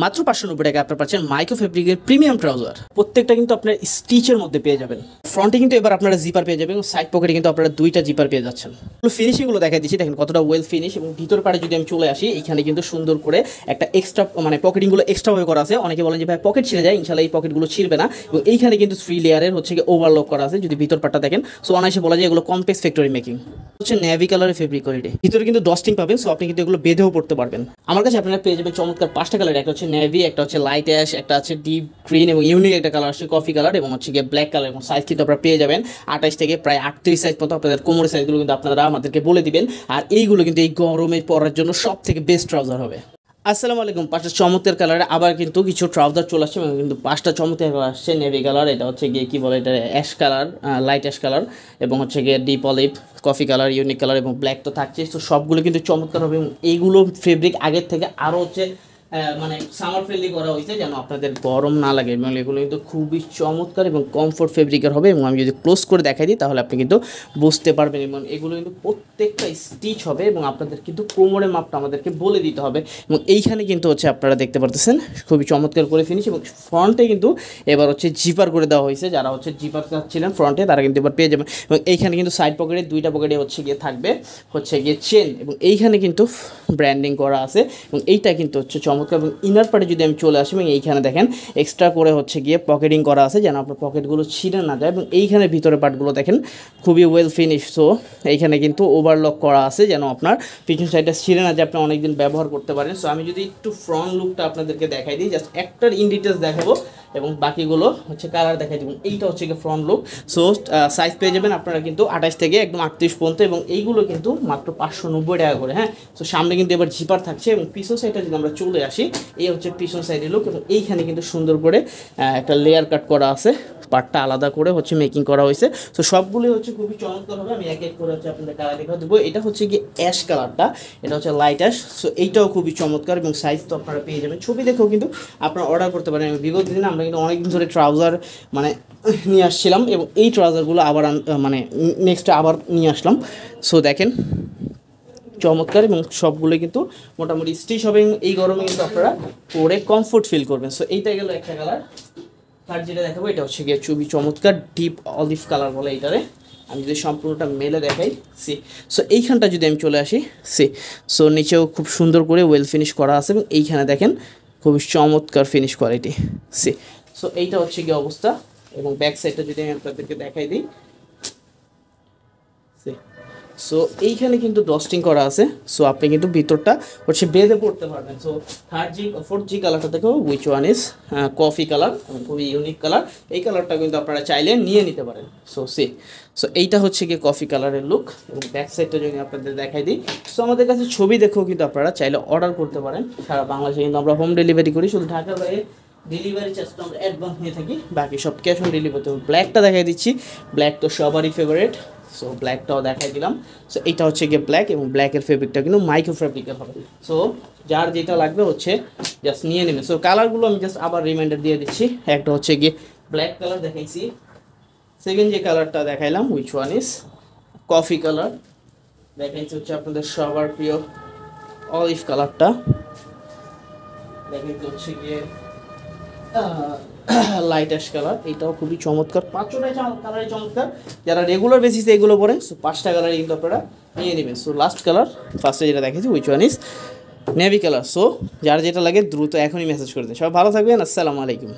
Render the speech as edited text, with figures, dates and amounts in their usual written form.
মাত্র 590 টাকা আপনারা পাচ্ছেন মাইক্রো ফেব্রিকের প্রিমিয়াম ট্রাউজার। প্রত্যেকটা কিন্তু আপনার স্টিচের মধ্যে পেয়ে যাবেন। ফ্রন্টে কিন্তু এবার আপনারা জিপার পেয়ে যাবেন এবং সাইড পকেটে কিন্তু আপনারা দুইটা জিপার পেয়ে যাচ্ছেন। ফিনিশিংগুলো দেখাই দিচ্ছি, দেখেন কতটা ওয়েল ফিনিশ। এবং ভিতর পাড়ে যদি আমি চলে আসি, এইখানে কিন্তু সুন্দর করে একটা এক্সট্রা মানে পকেটিংগুলো এক্সট্রাভাবে করা আছে। অনেকে বলেন যে ভাই পকেট ছিঁড়ে যায়, ইনশাল্লাহ এই পকেটগুলো ছিঁড়বে না। এবং এইখানে কিন্তু 3 লেয়ারের হচ্ছে ওভারলক করা আছে। যদি ভিতর পাটটা দেখেন, সো অনায়াসে বলা যায় এগুলো কমপ্লেক্স ফ্যাক্টরি মেকিং। হচ্ছে নেভি কালারের ফেব্রিক কোয়ালিটি, ভিতরে কিন্তু ডস্টিং পাবেন, সো আপনি কিন্তু এগুলো বেঁধেও পড়তে পারবেন। আমার কাছে আপনারা পেয়ে যাবেন চমৎকার 5টা কালার। একটা হচ্ছে নেভি, একটা হচ্ছে লাইট অ্যাশ, একটা আছে ডিপ গ্রিন এবং ইউনিক একটা কালার আছে কফি কালার, এবং হচ্ছে গিয়ে ব্ল্যাক কালার। এবং সাইজ কিন্তু আপনারা পেয়ে যাবেন 28 থেকে প্রায় 38 সাইজ পর্যন্ত। আপনাদের কোমরের সাইজগুলো কিন্তু আপনারা আমাদেরকে বলে দিবেন। আর এইগুলো কিন্তু এই গরমে পরার জন্য সব থেকে বেস্ট ট্রাউজার হবে। আসসালামু আলাইকুম। 5টা চমৎকার কালারে আবার কিন্তু কিছু ট্রাউজার চলে আসছে, কিন্তু 5টা চমৎকার কালার আসছে। নেভি কালার, এটা হচ্ছে গিয়ে কী বলে, এটা ash colour, light ash colour, এবং হচ্ছে গিয়ে deep olive, coffee colour, unique colour এবং ব্ল্যাক তো থাকছে। তো সবগুলো কিন্তু চমৎকার হবে। এবং এইগুলো ফেব্রিক আগের থেকে আরও হচ্ছে মানে সামার ফ্রেন্ডলি করা হয়েছে যেন আপনাদের গরম না লাগে। এবং এগুলো কিন্তু খুবই চমৎকার এবং কমফোর্ট ফেব্রিকের হবে। এবং আমি যদি ক্লোজ করে দেখাই দিই তাহলে আপনি কিন্তু বুঝতে পারবেন। এবং এগুলো কিন্তু প্রত্যেকটা স্টিচ হবে এবং আপনাদের কিন্তু কোমরের মাপটা আমাদেরকে বলে দিতে হবে। এবং এইখানে কিন্তু হচ্ছে আপনারা দেখতে পারতেছেন খুবই চমৎকার করে ফিনিশ। এবং ফ্রন্টে কিন্তু এবার হচ্ছে জিপার করে দেওয়া হয়েছে। যারা হচ্ছে জিপার চাচ্ছিলেন ফ্রন্টে তারা কিন্তু এবার পেয়ে যাবেন। এবং এইখানে কিন্তু সাইড পকেটে দুইটা পকেটে হচ্ছে গিয়ে থাকবে হচ্ছে গিয়ে চেন, এবং এইখানে কিন্তু ব্র্যান্ডিং করা আছে। এবং এইটা কিন্তু হচ্ছে চমৎকার। এবং ইনার পার্টে যদি আমি চলে আসি, এবং এইখানে দেখেন এক্সট্রা করে হচ্ছে গিয়ে পকেটিং করা আছে যেন আপনার পকেটগুলো ছিঁড়ে না যায়। এবং এইখানে ভিতরে পার্টগুলো দেখেন খুবই ওয়েল ফিনিশ। সো এইখানে কিন্তু ওভারলক করা আছে যেন আপনার পিছন সাইডটা ছিঁড়ে না যায়, আপনি অনেকদিন ব্যবহার করতে পারেন। সো আমি যদি একটু ফ্রন্ট লুকটা আপনাদেরকে দেখাই দিই, জাস্ট একটার ইন ডিটেলস দেখাবো এবং বাকিগুলো হচ্ছে কালার দেখাই দেবেন। এইটা হচ্ছে গিয়ে ফ্রন্ট লুক। সো সাইজ পেয়ে যাবেন আপনারা কিন্তু 28 থেকে একদম 38 পর্যন্ত। এবং এইগুলো কিন্তু মাত্র 590 টাকা করে। হ্যাঁ, সো সামনে কিন্তু এবার জিপার থাকছে। এবং পিছন সাইডটা যদি আমরা চলে আসি, এই হচ্ছে পিছন সাইডের লুক। এবং এইখানে কিন্তু সুন্দর করে একটা লেয়ার কাট করা আছে, পার্টটা আলাদা করে হচ্ছে মেকিং করা হয়েছে। সো সবগুলোই হচ্ছে খুবই চমৎকার হবে। আমি এক এক করে হচ্ছে আপনাদের কালার দেখা দেবো। এটা হচ্ছে গিয়ে অ্যাশ কালারটা, এটা হচ্ছে লাইট অ্যাশ। সো এইটাও খুবই চমৎকার এবং সাইজ তো আপনারা পেয়ে যাবেন। ছবি দেখেও কিন্তু আপনারা অর্ডার করতে পারেন। বিগত দিনে আমরা কিন্তু অনেকদিন ধরে ট্রাউজার মানে নিয়ে আসছিলাম, এবং এই ট্রাউজারগুলো আবার মানে নেক্সটে আবার নিয়ে আসলাম। সো দেখেন চমৎকার, এবং সবগুলো কিন্তু মোটামুটি স্টিচ হবে। এই গরমে কিন্তু আপনারা পরে কমফোর্ট ফিল করবেন। সো এইটা গেল একটা কালার। আর যেটা দেখাবো এটা হচ্ছে গিয়ে খুবই চমৎকার ডিপ অলিভ কালার বলে এইটারে। আমি যদি সম্পূর্ণটা মেলে দেখাই, সি। সো এইখানটা যদি আমি চলে আসি, সি। সো নিচেও খুব সুন্দর করে ওয়েল ফিনিশ করা আছে, এবং এইখানে দেখেন খুবই চমৎকার ফিনিশ কোয়ালিটি, সি। সো এইটা হচ্ছে গিয়ে অবস্থা। এবং ব্যাক সাইডটা যদি আমি আপনাদেরকে দেখাই দিই, সি। সো এইখানে কিন্তু ডস্টিং করা আছে। সো আপনি কিন্তু ভিতরটা হচ্ছে বেঁধে পড়তে পারবেন। সো 4G কালারটা দেখো, which one is coffee colour, খুবই ইউনিক কালার। এই কালারটা কিন্তু আপনারা চাইলে নিয়ে নিতে পারেন। So C. সো এইটা হচ্ছে গিয়ে কফি কালারের লুক। এবং ব্যাক সাইডটা যদি আপনাদের দেখাই দিই, সো আমাদের কাছে ছবি দেখেও কিন্তু আপনারা চাইলে অর্ডার করতে পারেন। সারা বাংলাদেশে কিন্তু আমরা হোম ডেলিভারি করি, শুধু ঢাকার বাইরে ডেলিভারি চার্জটা আমরা অ্যাডভান্স নিয়ে থাকি, বাকি সব ক্যাশ অন ডেলিভারিতে। ব্ল্যাকটা দেখাই দিচ্ছি, ব্ল্যাক তো সবারই ফেভারিট। সো ব্ল্যাকটাও দেখাই দিলাম। সো এইটা হচ্ছে গিয়ে ব্ল্যাক, এবং ব্ল্যাকের ফেব্রিকটা কিন্তু মাইক্রো ফেব্রিকের হবে। সো যার যেটা লাগবে হচ্ছে জাস্ট নিয়ে নেবেন। সো কালারগুলো আমি জাস্ট আবার রিমাইন্ডার দিয়ে দিচ্ছি। একটা হচ্ছে গিয়ে ব্ল্যাক কালার দেখাইছি, সেকেন্ড যে কালারটা দেখাইলাম which one is coffee colour, দেখাইছি হচ্ছে আপনাদের সবার প্রিয় অলিভ কালারটা, দেখাইতে হচ্ছে গিয়ে লাইট অ্যাশ কালার। এইটাও খুবই চমৎকার। 5টা কালারই চমৎকার। যারা রেগুলার বেসিসে এগুলো পড়েন, সো 5টা কালারই কিন্তু আপনারা নিয়ে নেবেন। সো লাস্ট কালার ফার্স্টে যেটা দেখেছি which one is navy colour. So যার যেটা লাগে দ্রুত এখনই মেসেজ করে দেন। সবাই ভালো থাকবেন। আসসালামু আলাইকুম।